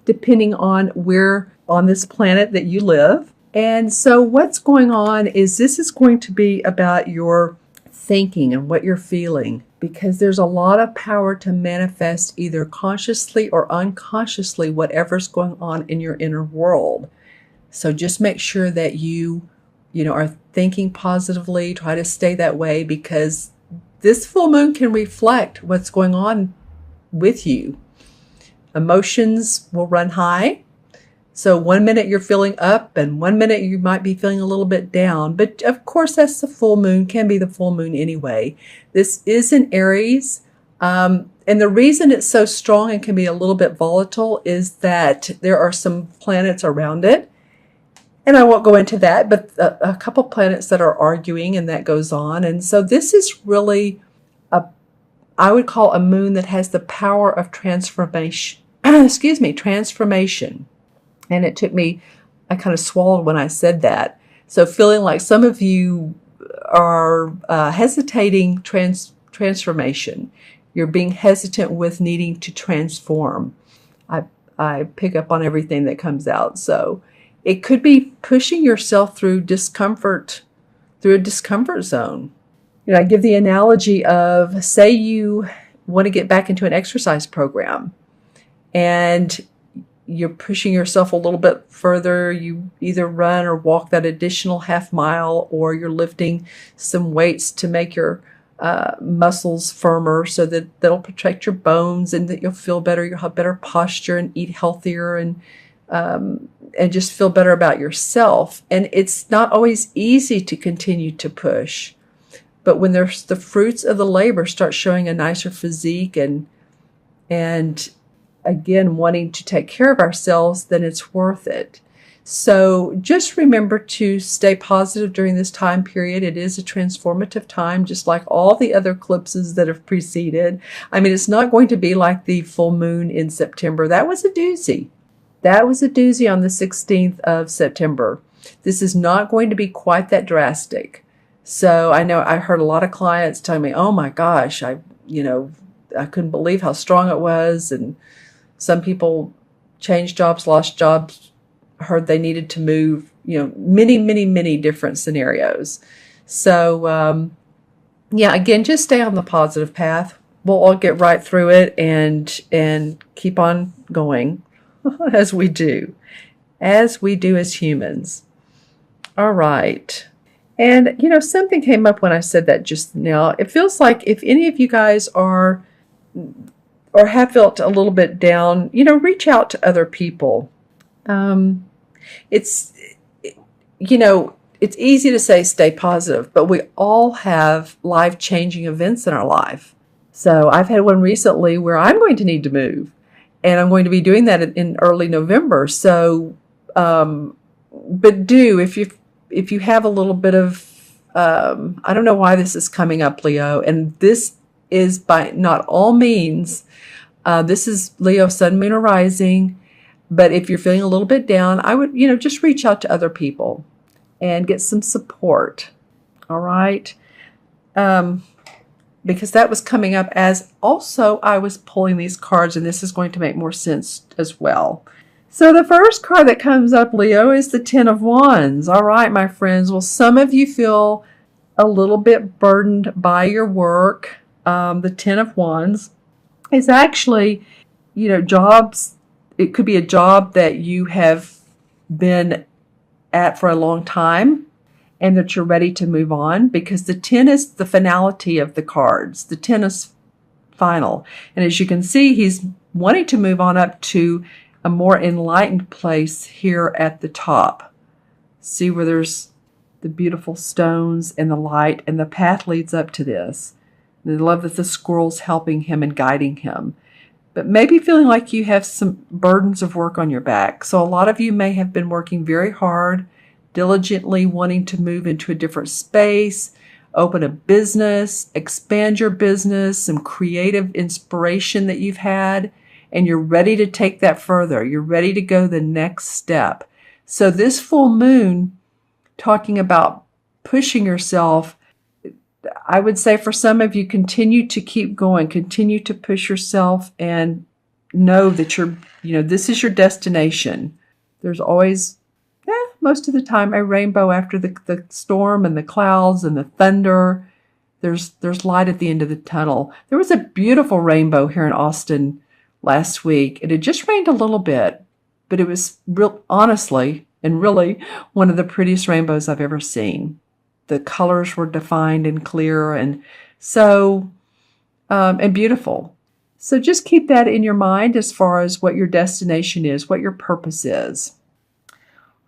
depending on where on this planet that you live. And so what's going on is this is going to be about your thinking and what you're feeling, because there's a lot of power to manifest either consciously or unconsciously whatever's going on in your inner world. So just make sure that you are thinking positively. Try to stay that way, because this full moon can reflect what's going on with you. Emotions will run high. So 1 minute you're feeling up and 1 minute you might be feeling a little bit down. But of course, that's the full moon, can be the full moon anyway. This is in Aries. And the reason it's so strong and can be a little bit volatile is that there are some planets around it. And I won't go into that, but a couple planets that are arguing, and that goes on. And so this is really I would call a moon that has the power of transformation. Transformation. And it took me, I kind of swallowed when I said that. So feeling like some of you are hesitating transformation. You're being hesitant with needing to transform. I pick up on everything that comes out. So it could be pushing yourself through discomfort, through a discomfort zone. I give the analogy of, say you want to get back into an exercise program and you're pushing yourself a little bit further. You either run or walk that additional half mile, or you're lifting some weights to make your muscles firmer so that that'll protect your bones and that you'll feel better. You'll have better posture and eat healthier and just feel better about yourself. And it's not always easy to continue to push. But when there's the fruits of the labor start showing a nicer physique and again, wanting to take care of ourselves, then it's worth it. So just remember to stay positive during this time period. It is a transformative time, just like all the other eclipses that have preceded. I mean, it's not going to be like the full moon in September. That was a doozy. That was a doozy on the 16th of September. This is not going to be quite that drastic. So I know I heard a lot of clients tell me, oh my gosh, I couldn't believe how strong it was. And some people changed jobs, lost jobs, heard they needed to move, many, many, many different scenarios. So, again, just stay on the positive path. We'll all get right through it and keep on going as we do as humans. All right. And, something came up when I said that just now. It feels like if any of you guys are or have felt a little bit down, reach out to other people. It's easy to say stay positive, but we all have life-changing events in our life. So I've had one recently where I'm going to need to move, and I'm going to be doing that in early November. So, but if you have a little bit of, I don't know why this is coming up, Leo, and this is by not all means, this is Leo, Sun, Moon, or Rising. But if you're feeling a little bit down, I would, just reach out to other people and get some support. All right. Because that was coming up as also I was pulling these cards, and this is going to make more sense as well. So the first card that comes up, Leo, is the Ten of Wands. All right, my friends. Well, some of you feel a little bit burdened by your work. The Ten of Wands is actually, jobs. It could be a job that you have been at for a long time and that you're ready to move on, because the 10 is the finality of the cards. The 10 is final. And as you can see, he's wanting to move on up to a more enlightened place here at the top. See where there's the beautiful stones and the light, and the path leads up to this. And I love that the squirrel's helping him and guiding him. But maybe feeling like you have some burdens of work on your back. So a lot of you may have been working very hard, diligently wanting to move into a different space, open a business, expand your business, some creative inspiration that you've had, and you're ready to take that further. You're ready to go the next step. So this full moon, talking about pushing yourself, I would say for some of you, continue to keep going, continue to push yourself and, know that this is your destination. There's always, most of the time, a rainbow after the storm and the clouds and the thunder. There's light at the end of the tunnel. There was a beautiful rainbow here in Austin last week. It had just rained a little bit, but it was honestly and really one of the prettiest rainbows I've ever seen. The colors were defined and clear and so and beautiful. So just keep that in your mind as far as what your destination is, what your purpose is.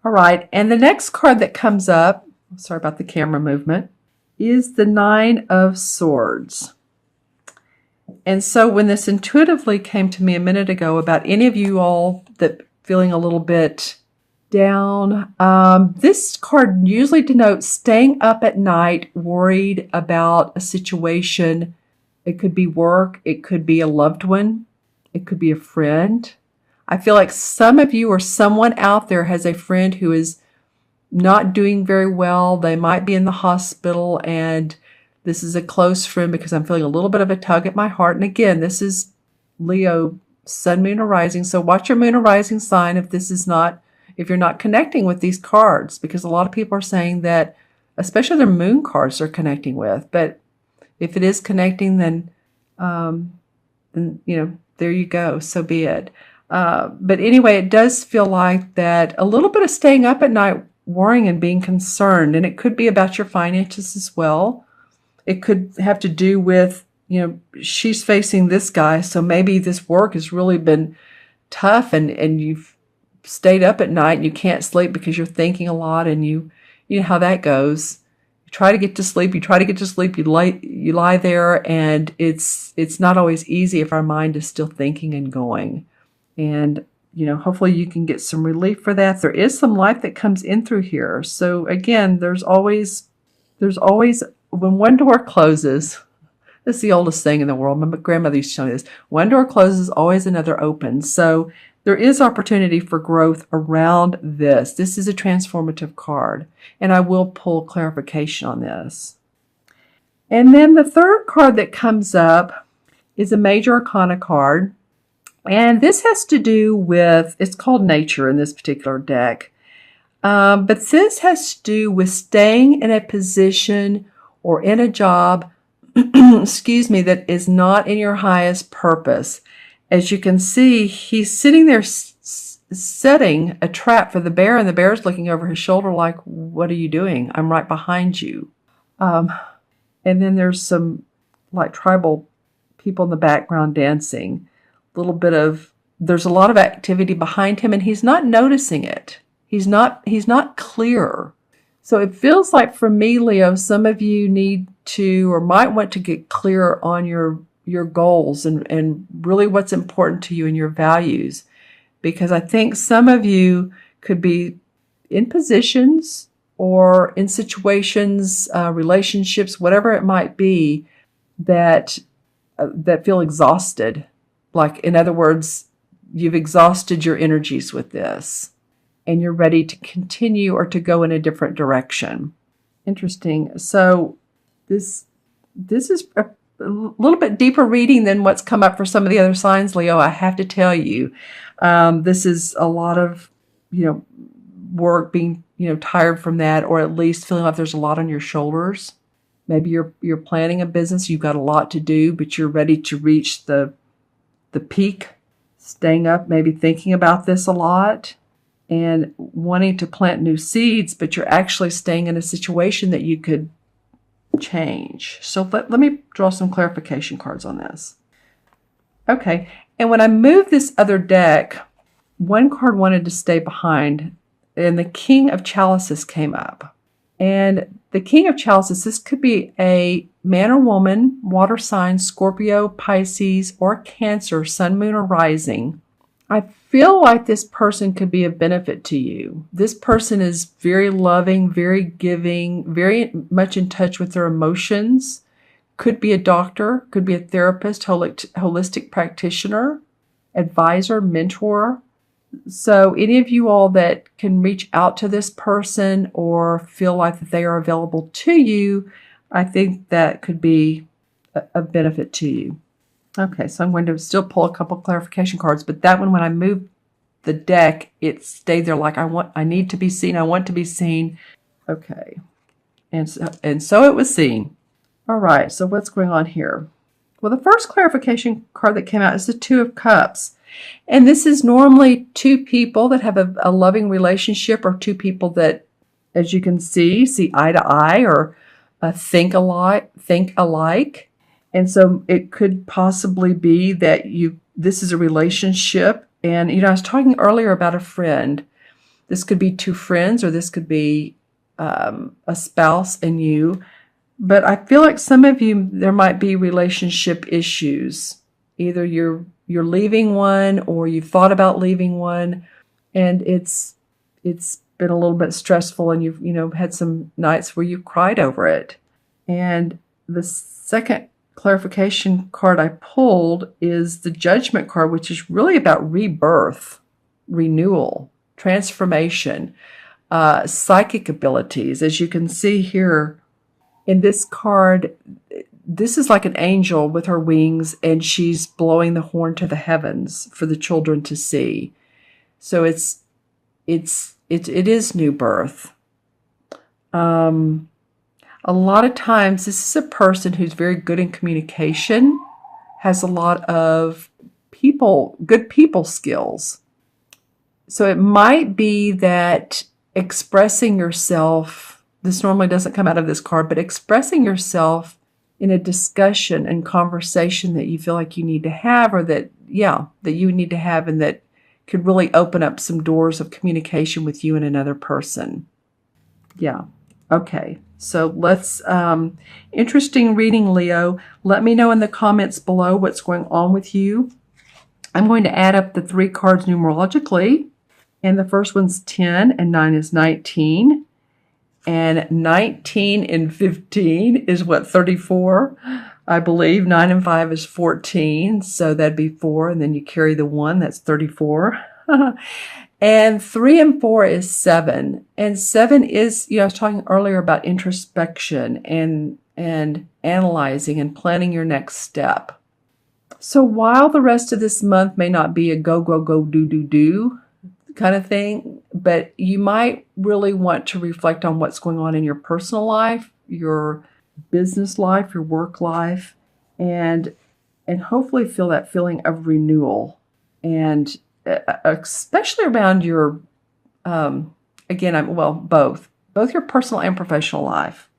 All right, and the next card that comes up, sorry about the camera movement, is the Nine of Swords. And so when this intuitively came to me a minute ago about any of you all that feeling a little bit down, this card usually denotes staying up at night, worried about a situation. It could be work. It could be a loved one. It could be a friend. I feel like some of you or someone out there has a friend who is not doing very well. They might be in the hospital, and this is a close friend because I'm feeling a little bit of a tug at my heart. And again, this is Leo, sun, moon, or rising. So watch your moon or rising sign if you're not connecting with these cards, because a lot of people are saying that, especially their moon cards they're connecting with. But if it is connecting, then there you go. So be it. But anyway, it does feel like that a little bit of staying up at night, worrying and being concerned, and it could be about your finances as well. It could have to do with, she's facing this guy, so maybe this work has really been tough and you've stayed up at night and you can't sleep because you're thinking a lot, and you know how that goes. You try to get to sleep, you lie there, and it's not always easy if our mind is still thinking and going. And hopefully you can get some relief for that. There is some light that comes in through here. So again, there's always when one door closes, that's the oldest thing in the world. My grandmother used to tell me this. One door closes, always another opens. So there is opportunity for growth around this. This is a transformative card, and I will pull clarification on this. And then the third card that comes up is a major arcana card. And this has to do with, it's called nature in this particular deck. But this has to do with staying in a position or in a job, that is not in your highest purpose. As you can see, he's sitting there setting a trap for the bear, and the bear's looking over his shoulder like, what are you doing? I'm right behind you. And then there's some like tribal people in the background dancing. There's a lot of activity behind him, and he's not noticing it. He's not clear. So it feels like for me, Leo, some of you need to or might want to get clear on your goals and really what's important to you and your values. Because I think some of you could be in positions or in situations, relationships, whatever it might be, that feel exhausted. Like, in other words, you've exhausted your energies with this and you're ready to continue or to go in a different direction. Interesting. So this is a little bit deeper reading than what's come up for some of the other signs, Leo. I have to tell you, this is a lot of, work, being, tired from that, or at least feeling like there's a lot on your shoulders. Maybe you're planning a business. You've got a lot to do, but you're ready to reach the peak, staying up, maybe thinking about this a lot and wanting to plant new seeds, but you're actually staying in a situation that you could change. So let me draw some clarification cards on this. Okay, and when I moved this other deck, one card wanted to stay behind, and the King of Chalices came up. And the King of Chalices, this could be a man or woman, water sign, Scorpio, Pisces, or Cancer, sun, moon, or rising. I feel like this person could be a benefit to you. This person is very loving, very giving, very much in touch with their emotions. Could be a doctor, could be a therapist, holistic practitioner, advisor, mentor. So any of you all that can reach out to this person or feel like that they are available to you, I think that could be a benefit to you. Okay, so I'm going to still pull a couple clarification cards, but that one, when I moved the deck, it stayed there like I need to be seen. I want to be seen. Okay. And so it was seen. All right, so what's going on here? Well, the first clarification card that came out is the Two of Cups. And this is normally two people that have a loving relationship, or two people that, as you can see eye to eye, or think alike. And so it could possibly be that this is a relationship. And, I was talking earlier about a friend. This could be two friends, or this could be a spouse and you. But I feel like some of you, there might be relationship issues. Either you're leaving one, or you've thought about leaving one, and it's been a little bit stressful, and you've had some nights where you cried over it. And the second clarification card I pulled is the Judgment card, which is really about rebirth, renewal, transformation, psychic abilities. As you can see here in this card, this is like an angel with her wings, and she's blowing the horn to the heavens for the children to see. So it is new birth. A lot of times, this is a person who's very good in communication, has a lot of good people skills. So it might be that expressing yourself, this normally doesn't come out of this card, but expressing yourself in a discussion and conversation that you feel like you need to have, or that you need to have, and that could really open up some doors of communication with you and another person. Yeah. Okay. So let's, interesting reading, Leo. Let me know in the comments below what's going on with you. I'm going to add up the 3 cards numerologically. And the first one's 10, and 9 is 19. And 19 and 15 is what, 34, I believe. 9 and 5 is 14. So that'd be 4. And then you carry the 1, that's 34. And 3 and 4 is 7. And 7 is, I was talking earlier about introspection and analyzing and planning your next step. So while the rest of this month may not be a go, go, go, do kind of thing, but you might really want to reflect on what's going on in your personal life, your business life, your work life, and hopefully feel that feeling of renewal, and especially around your, both your personal and professional life.